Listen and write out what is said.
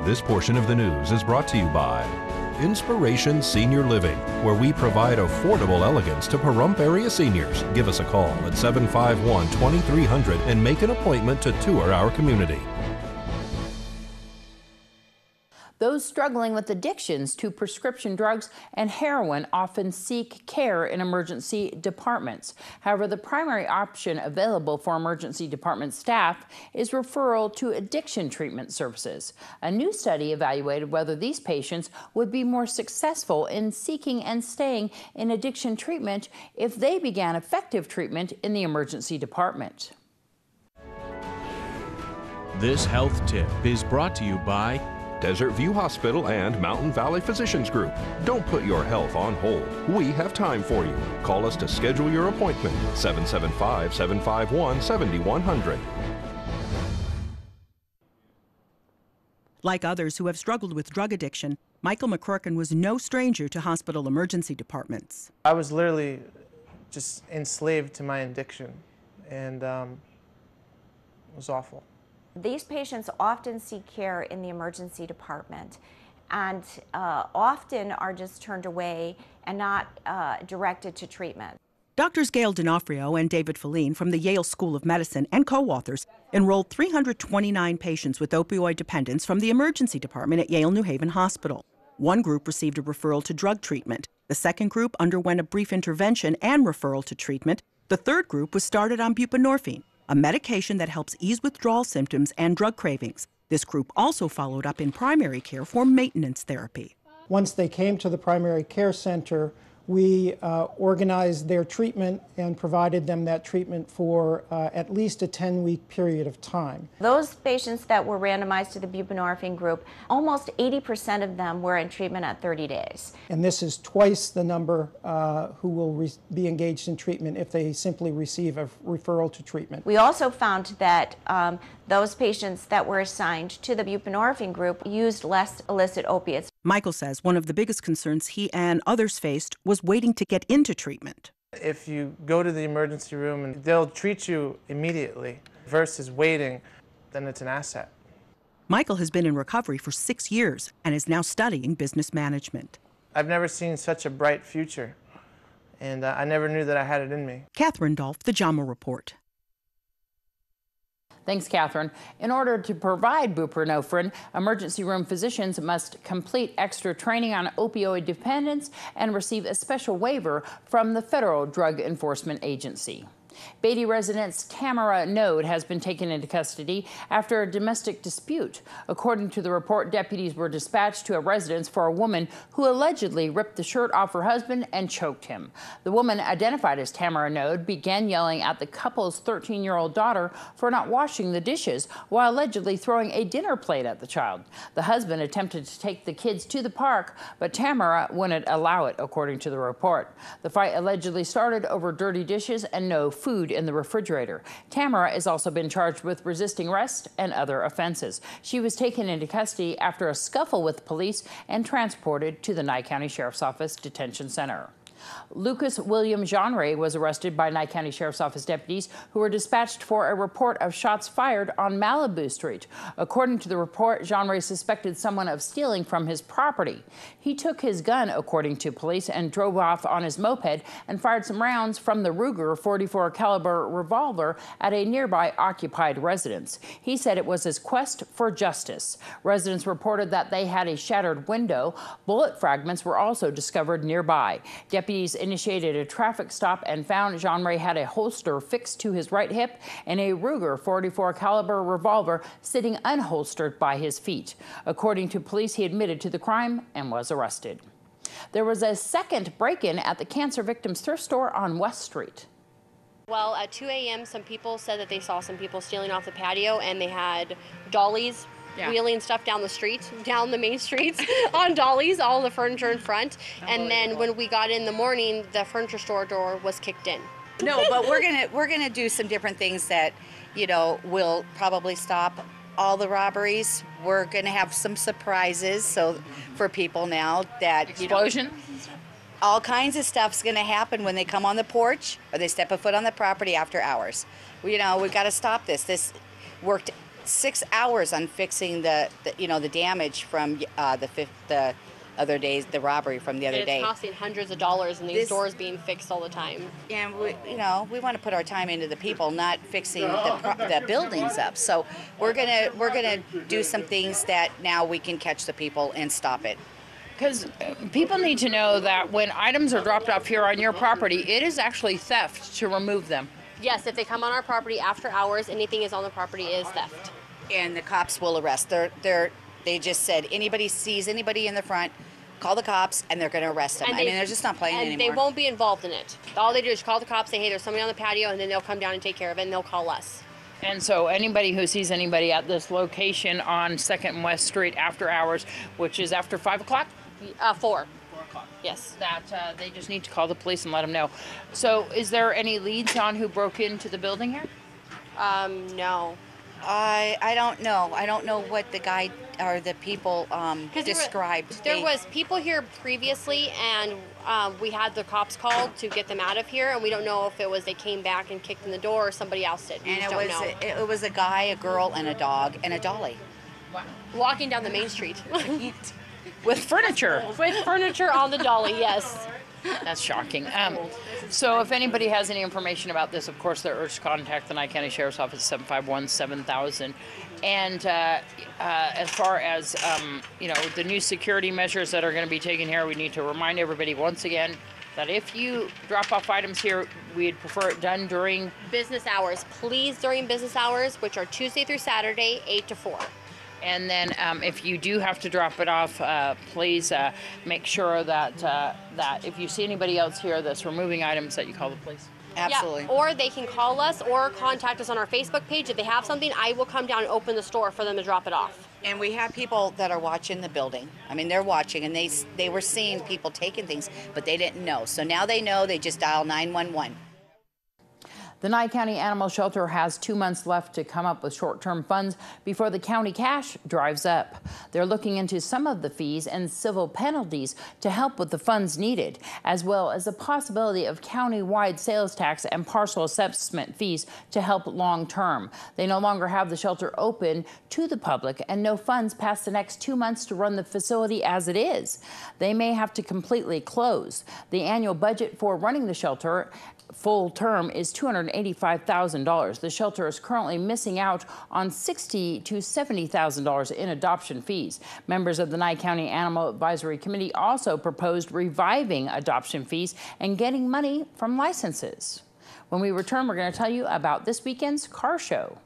This portion of the news is brought to you by Inspiration Senior Living, where we provide affordable elegance to Pahrump area seniors. Give us a call at 751-2300 and make an appointment to tour our community. Those struggling with addictions to prescription drugs and heroin often seek care in emergency departments. However, the primary option available for emergency department staff is referral to addiction treatment services. A new study evaluated whether these patients would be more successful in seeking and staying in addiction treatment if they began effective treatment in the emergency department. This health tip is brought to you by Desert View Hospital and Mountain Valley Physicians Group. Don't put your health on hold. We have time for you. Call us to schedule your appointment. 775-751-7100. Like others who have struggled with drug addiction, Michael McCrorkin was no stranger to hospital emergency departments. I was literally just enslaved to my addiction, and it was awful. These patients often seek care in the emergency department and often are just turned away and not directed to treatment. Doctors Gail D'Onofrio and David Feline from the Yale School of Medicine and co-authors enrolled 329 patients with opioid dependence from the emergency department at Yale New Haven Hospital. One group received a referral to drug treatment. The second group underwent a brief intervention and referral to treatment. The third group was started on buprenorphine, a medication that helps ease withdrawal symptoms and drug cravings. This group also followed up in primary care for maintenance therapy. Once they came to the primary care center, we organized their treatment and provided them that treatment for at least a 10-week period of time. Those patients that were randomized to the buprenorphine group, almost 80% of them were in treatment at 30 days. And this is twice the number who will be engaged in treatment if they simply receive a referral to treatment. We also found that those patients that were assigned to the buprenorphine group used less illicit opiates. Michael says one of the biggest concerns he and others faced was waiting to get into treatment. If you go to the emergency room and they'll treat you immediately versus waiting, then it's an asset. Michael has been in recovery for 6 years and is now studying business management. I've never seen such a bright future, and I never knew that I had it in me. Catherine Dolph, The JAMA Report. Thanks, Catherine. In order to provide buprenorphine, emergency room physicians must complete extra training on opioid dependence and receive a special waiver from the Federal Drug Enforcement Agency. Beatty resident Tamara Node has been taken into custody after a domestic dispute. According to the report, deputies were dispatched to a residence for a woman who allegedly ripped the shirt off her husband and choked him. The woman, identified as Tamara Node, began yelling at the couple's 13-year-old daughter for not washing the dishes while allegedly throwing a dinner plate at the child. The husband attempted to take the kids to the park, but Tamara wouldn't allow it, according to the report. The fight allegedly started over dirty dishes and no food in the refrigerator. Tamara has also been charged with resisting arrest and other offenses. She was taken into custody after a scuffle with police and transported to the Nye County Sheriff's Office Detention Center. Lucas William Jeanray was arrested by Nye County Sheriff's Office deputies who were dispatched for a report of shots fired on Malibu Street. According to the report, Jeanray suspected someone of stealing from his property. He took his gun, according to police, and drove off on his moped and fired some rounds from the Ruger .44 caliber revolver at a nearby occupied residence. He said it was his quest for justice. Residents reported that they had a shattered window. Bullet fragments were also discovered nearby. Deputies initiated a traffic stop and found Jeanray had a holster fixed to his right hip and a Ruger .44 caliber revolver sitting unholstered by his feet. According to police, he admitted to the crime and was arrested. There was a second break-in at the cancer victims thrift store on West Street. Well, at 2 a.m., some people said that they saw some people stealing off the patio, and they had dollies wheeling stuff down the street, down the main streets on dollies, all the furniture in front. And then when we got in the morning, the furniture store door was kicked in. No, but we're gonna do some different things that, you know, will probably stop all the robberies. We're gonna have some surprises, so for people now that explosion. All kinds of stuff's gonna happen when they come on the porch or they step a foot on the property after hours. You know, we've got to stop this. This worked 6 hours on fixing the damage from the other days, the robbery from the other day. It's costing hundreds of dollars, and these doors being fixed all the time. And we want to put our time into the people, not fixing the buildings up. So we're gonna do some things that now we can catch the people and stop it. Because people need to know that when items are dropped off here on your property, it is actually theft to remove them. Yes, if they come on our property after hours, anything is on the property is theft. And the cops will arrest. They just said anybody sees anybody in the front, call the cops, and they're going to arrest them. They're just not playing anymore. And they won't be involved in it. All they do is call the cops, say, hey, there's somebody on the patio, and then they'll come down and take care of it, and they'll call us. And so anybody who sees anybody at this location on 2nd and West Street after hours, which is after 5 o'clock? 4. 4 o'clock. Yes. That they just need to call the police and let them know. So is there any leads on who broke into the building here? No. I don't know. I don't know what the guy or the people described. There was people here previously, and we had the cops called to get them out of here, and we don't know if it was they came back and kicked in the door or somebody else did. And it was a guy, a girl, and a dog, and a dolly. Wow. Walking down the main street. With furniture. With furniture on the dolly, yes. That's shocking. So if anybody has any information about this, of course, they're urged to contact the Nye County Sheriff's Office, 751-7000. And as far as, the new security measures that are going to be taken here, we need to remind everybody once again that if you drop off items here, we'd prefer it done during business hours. Please, during business hours, which are Tuesday through Saturday, 8 to 4. And then if you do have to drop it off, please make sure that if you see anybody else here that's removing items, that you call the police. Absolutely. Yeah, or they can call us or contact us on our Facebook page. If they have something, I will come down and open the store for them to drop it off. And we have people that are watching the building. I mean, they're watching, and they were seeing people taking things, but they didn't know. So now they know. They just dial 911. The Nye County Animal Shelter has 2 months left to come up with short-term funds before the county cash dries up. They're looking into some of the fees and civil penalties to help with the funds needed, as well as the possibility of county-wide sales tax and parcel assessment fees to help long-term. They no longer have the shelter open to the public and no funds past the next 2 months to run the facility as it is. They may have to completely close. The annual budget for running the shelter full term is $285,000. The shelter is currently missing out on $60,000 to $70,000 in adoption fees. Members of the Nye County Animal Advisory Committee also proposed reviving adoption fees and getting money from licenses. When we return, we're going to tell you about this weekend's car show.